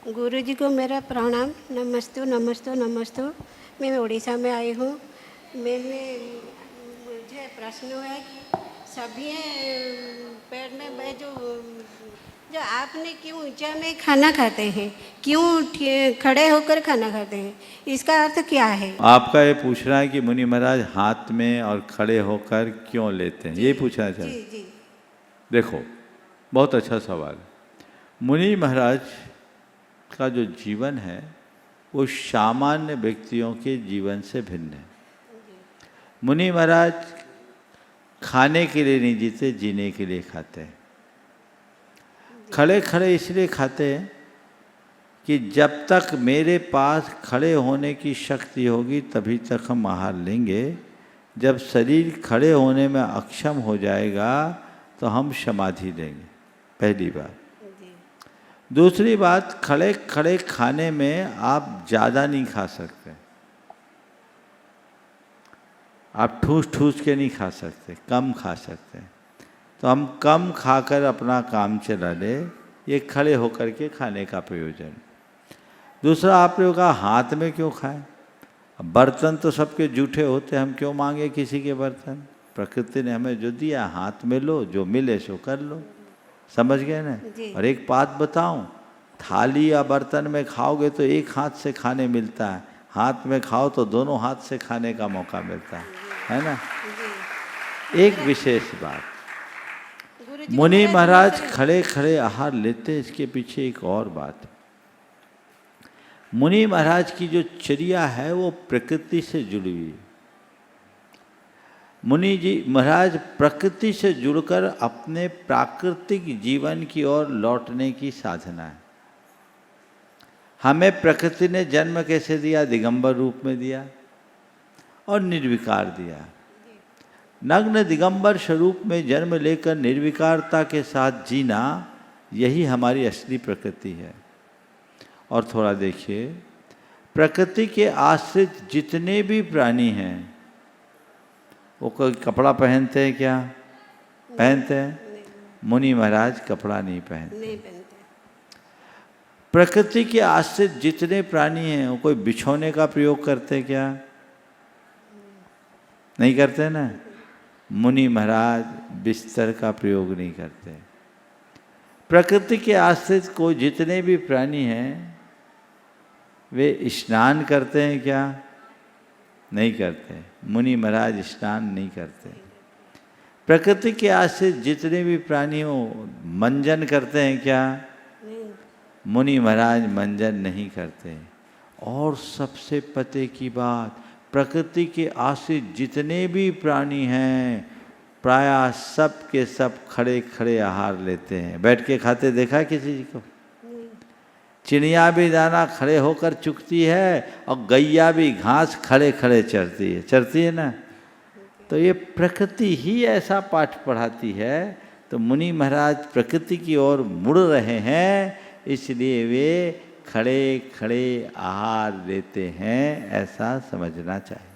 गुरुजी को मेरा प्रणाम। नमस्ते नमस्ते नमस्ते। मैं उड़ीसा में आई हूँ। मुझे प्रश्न है कि सभी पेड़ में जो जो आपने क्यों ऊंचा में खाना खाते हैं, क्यों खड़े होकर खाना खाते हैं, इसका अर्थ क्या है? आपका ये पूछना है कि मुनि महाराज हाथ में और खड़े होकर क्यों लेते हैं, ये पूछना चाहते हैं। जी। देखो, बहुत अच्छा सवाल। मुनि महाराज का जो जीवन है वो सामान्य व्यक्तियों के जीवन से भिन्न है। मुनि महाराज खाने के लिए नहीं जीते, जीने के लिए खाते हैं। खड़े खड़े इसलिए खाते हैं कि जब तक मेरे पास खड़े होने की शक्ति होगी तभी तक हम आहार लेंगे। जब शरीर खड़े होने में अक्षम हो जाएगा तो हम समाधि लेंगे, पहली बात। दूसरी बात, खड़े खड़े खाने में आप ज़्यादा नहीं खा सकते, आप ठूस ठूस के नहीं खा सकते, कम खा सकते। तो हम कम खाकर अपना काम चला ले, ये खड़े होकर के खाने का प्रयोजन। दूसरा, आपने कहा हाथ में क्यों खाएं? बर्तन तो सबके जूठे होते, हम क्यों मांगे किसी के बर्तन? प्रकृति ने हमें जो दिया, हाथ में लो, जो मिले सो कर लो। समझ गए ना? और एक बात बताऊं, थाली या बर्तन में खाओगे तो एक हाथ से खाने मिलता है, हाथ में खाओ तो दोनों हाथ से खाने का मौका मिलता है ना? एक विशेष बात, मुनि महाराज खड़े खड़े आहार लेते, इसके पीछे एक और बात है। मुनि महाराज की जो चर्या है वो प्रकृति से जुड़ी हुई है। मुनि जी महाराज प्रकृति से जुड़कर अपने प्राकृतिक जीवन की ओर लौटने की साधना है। हमें प्रकृति ने जन्म कैसे दिया? दिगंबर रूप में दिया और निर्विकार दिया। नग्न दिगंबर स्वरूप में जन्म लेकर निर्विकारता के साथ जीना, यही हमारी असली प्रकृति है। और थोड़ा देखिए, प्रकृति के आश्रित जितने भी प्राणी हैं वो कोई कपड़ा पहनते हैं क्या? पहनते हैं? मुनि महाराज कपड़ा नहीं पहनते। प्रकृति के आश्रित जितने प्राणी हैं वो कोई बिछोने का प्रयोग करते क्या? नहीं करते ना। मुनि महाराज बिस्तर का प्रयोग नहीं करते। प्रकृति के आश्रित को जितने भी प्राणी हैं वे स्नान करते हैं क्या? नहीं करते। मुनि महाराज स्नान नहीं करते। प्रकृति के आश्रित जितने भी प्राणी हो मंजन करते हैं क्या? मुनि महाराज मंजन नहीं करते। और सबसे पते की बात, प्रकृति के आश्रित जितने भी प्राणी हैं प्रायः सब के सब खड़े खड़े आहार लेते हैं। बैठ के खाते देखा किसी को? चिड़िया भी दाना खड़े होकर चुगती है और गैया भी घास खड़े खड़े चरती है ना। तो ये प्रकृति ही ऐसा पाठ पढ़ाती है। तो मुनि महाराज प्रकृति की ओर मुड़ रहे हैं, इसलिए वे खड़े खड़े आहार लेते हैं, ऐसा समझना चाहिए।